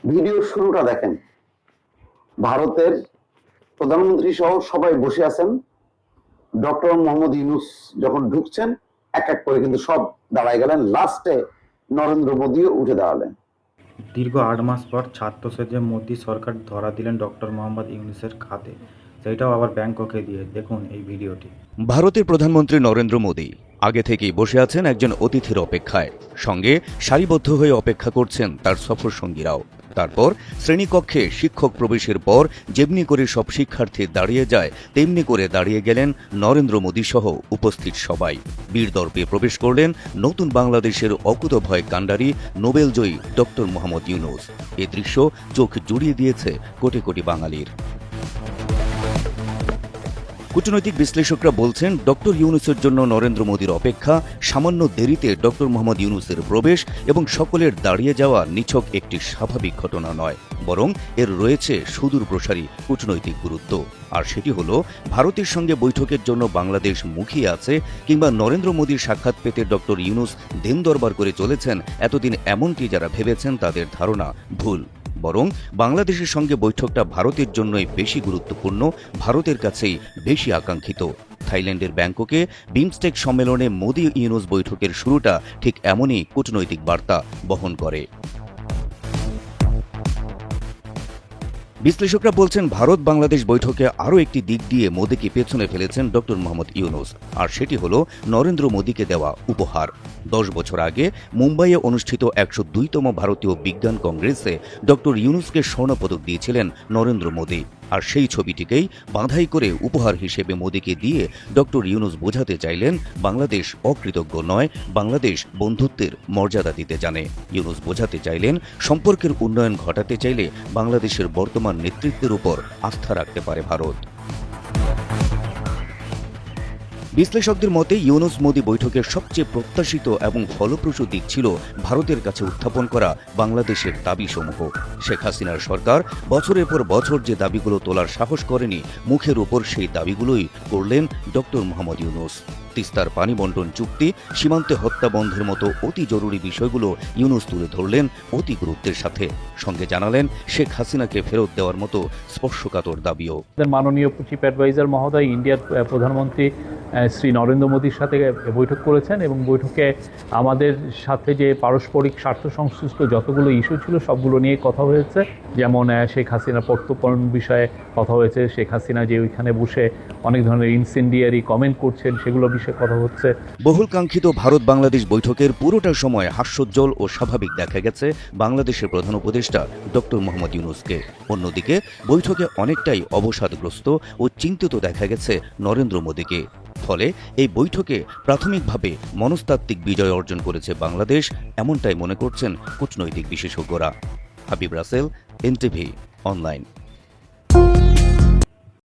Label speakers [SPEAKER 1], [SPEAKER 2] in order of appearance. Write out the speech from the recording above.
[SPEAKER 1] ভিডিওর শুরুটা দেখেন, ভারতের প্রধানমন্ত্রী সহ সবাই বসে আছেন। ডক্টর মোহাম্মদ ইউনূস যখন ঢুকছেন এক এক করে কিন্তু সব দাঁড়ায় গেলেন, লাস্টে নরেন্দ্র মোদীও উঠে দাঁড়ালেন।
[SPEAKER 2] দীর্ঘ ৮ মাস পর ছাত্র সেজে মোদী সরকার ধরা দিলেন ডক্টর মোহাম্মদ ইউনূসের খাতে, সেটাও আবার ব্যাংককে দিয়ে। দেখুন এই ভিডিওটি।
[SPEAKER 3] ভারতের প্রধানমন্ত্রী নরেন্দ্র মোদী আগে থেকেই বসে আছেন একজন অতিথির অপেক্ষায়। সঙ্গে সারিবদ্ধ হয়ে অপেক্ষা করছেন তার সফর সঙ্গীরাও। তারপর শ্রেণীকক্ষে শিক্ষক প্রবেশের পর যেমনি করে সব শিক্ষার্থী দাঁড়িয়ে যায়, তেমনি করে দাঁড়িয়ে গেলেন নরেন্দ্র মোদী সহ উপস্থিত সবাই। বীরদর্পে প্রবেশ করলেন নতুন বাংলাদেশের অকুতভয় কাণ্ডারি নোবেলজয়ী ডক্টর মোহাম্মদ ইউনূস। এ দৃশ্য চোখ জুড়িয়ে দিয়েছে কোটি কোটি বাঙালির। কূটনৈতিক বিশ্লেষকরা বলছেন, ডক্টর ইউনূসের জন্য নরেন্দ্র মোদীর অপেক্ষা, সামান্য দেরিতে ডক্টর মোহাম্মদ ইউনূসের প্রবেশ এবং সকলের দাঁড়িয়ে যাওয়া নিছক একটি স্বাভাবিক ঘটনা নয়, বরং এর রয়েছে সুদূর প্রসারী কূটনৈতিক গুরুত্ব। আর সেটি হলো, ভারতের সঙ্গে বৈঠকের জন্য বাংলাদেশ মুখিয়ে আছে, কিংবা নরেন্দ্র মোদীর সাক্ষাৎ পেতে ডক্টর ইউনূস দিন দরবার করে চলেছেন এতদিন, এমনটি যারা ভেবেছেন তাদের ধারণা ভুল। বরং বাংলাদেশের সঙ্গে বৈঠকটা ভারতের জন্যই বেশি গুরুত্বপূর্ণ, ভারতের কাছেই বেশি আকাঙ্ক্ষিত। থাইল্যান্ডের ব্যাংককে বিমস্টেক সম্মেলনে মোদী ইউনূস বৈঠকের শুরুটা ঠিক এমনই কূটনৈতিক বার্তা বহন করে। বিশ্লেষকরা বলছেন, ভারত বাংলাদেশ বৈঠকে আরও একটি দিক দিয়ে মোদীকে পেছনে ফেলেছেন ডক্টর মোহাম্মদ ইউনূস, আর সেটি হল নরেন্দ্র মোদীকে দেওয়া উপহার। 10 বছর আগে মুম্বাইয়ে অনুষ্ঠিত 102তম ভারতীয় বিজ্ঞান কংগ্রেসে ডক্টর ইউনূসকে স্বর্ণপদক দিয়েছিলেন নরেন্দ্র মোদী। আর সেই ছবিটিকেই বাঁধাই করে উপহার হিসেবে মোদীকে দিয়ে ডক্টর ইউনূস বোঝাতে চাইলেন, বাংলাদেশ অকৃতজ্ঞ নয়, বাংলাদেশ বন্ধুত্বের মর্যাদা দিতে জানে। ইউনূস বোঝাতে চাইলেন, সম্পর্কের উন্নয়ন ঘটাতে চাইলে বাংলাদেশের বর্তমান নেতৃত্বের উপর আস্থা রাখতে পারে ভারত। বিশ্লেষকদের মতে, ইউনূস মোদী বৈঠকের সবচেয়ে প্রত্যাশিত এবং ফলপ্রসূ দিক ছিল ভারতের কাছে উত্থাপন করা বাংলাদেশের দাবিসমূহ। শেখ হাসিনার সরকার বছরের পর বছর যে দাবিগুলো তোলার সাহস করেনি, মুখের উপর সেই দাবিগুলোই করলেন ডক্টর মোহাম্মদ ইউনূস। তিস্তার পানি বন্টন চুক্তি, সীমান্তে হত্যা বন্ধের মতো অতি জরুরি বিষয়গুলো ইউনূস তুলে ধরলেন অতি গুরুত্বের সাথে। সঙ্গে জানালেন, শেখ হাসিনাকে ফেরত দেওয়ার মতো স্পর্শকাতর দাবিও।
[SPEAKER 4] মাননীয় চিফ অ্যাডভাইজার মহোদয় ইন্ডিয়ার প্রধানমন্ত্রী শ্রী নরেন্দ্র মোদীর সাথে বৈঠক করেছেন এবং বৈঠকে আমাদের সাথে যে পারস্পরিক স্বার্থ সংশ্লিষ্ট যতগুলো ইস্যু ছিল সবগুলো নিয়ে কথা হয়েছে। যেমন শেখ হাসিনার প্রত্যর্পণ বিষয়ে কথা হয়েছে, শেখ হাসিনা যে ওইখানে বসে অনেক ধরনের ইনসেন্ডিয়ারি কমেন্ট করছেন সেগুলো বিষয়ে কথা হচ্ছে।
[SPEAKER 3] বহুল কাঙ্ক্ষিত ভারত বাংলাদেশ বৈঠকের পুরোটা সময় হাস্যোজ্জ্বল ও স্বাভাবিক দেখা গেছে বাংলাদেশের প্রধান উপদেষ্টা ডক্টর মোহাম্মদ ইউনূসকে। অন্যদিকে বৈঠকে অনেকটাই অবসাদগ্রস্ত ও চিন্তিত দেখা গেছে নরেন্দ্র মোদীকে। ফলে এই বৈঠকে প্রাথমিকভাবে মনস্তাত্ত্বিক বিজয় অর্জন করেছে বাংলাদেশ, এমনটাই মনে করছেন কূটনৈতিক বিশেষজ্ঞরা। হাবিব রাসেল, এনটিভি অনলাইন।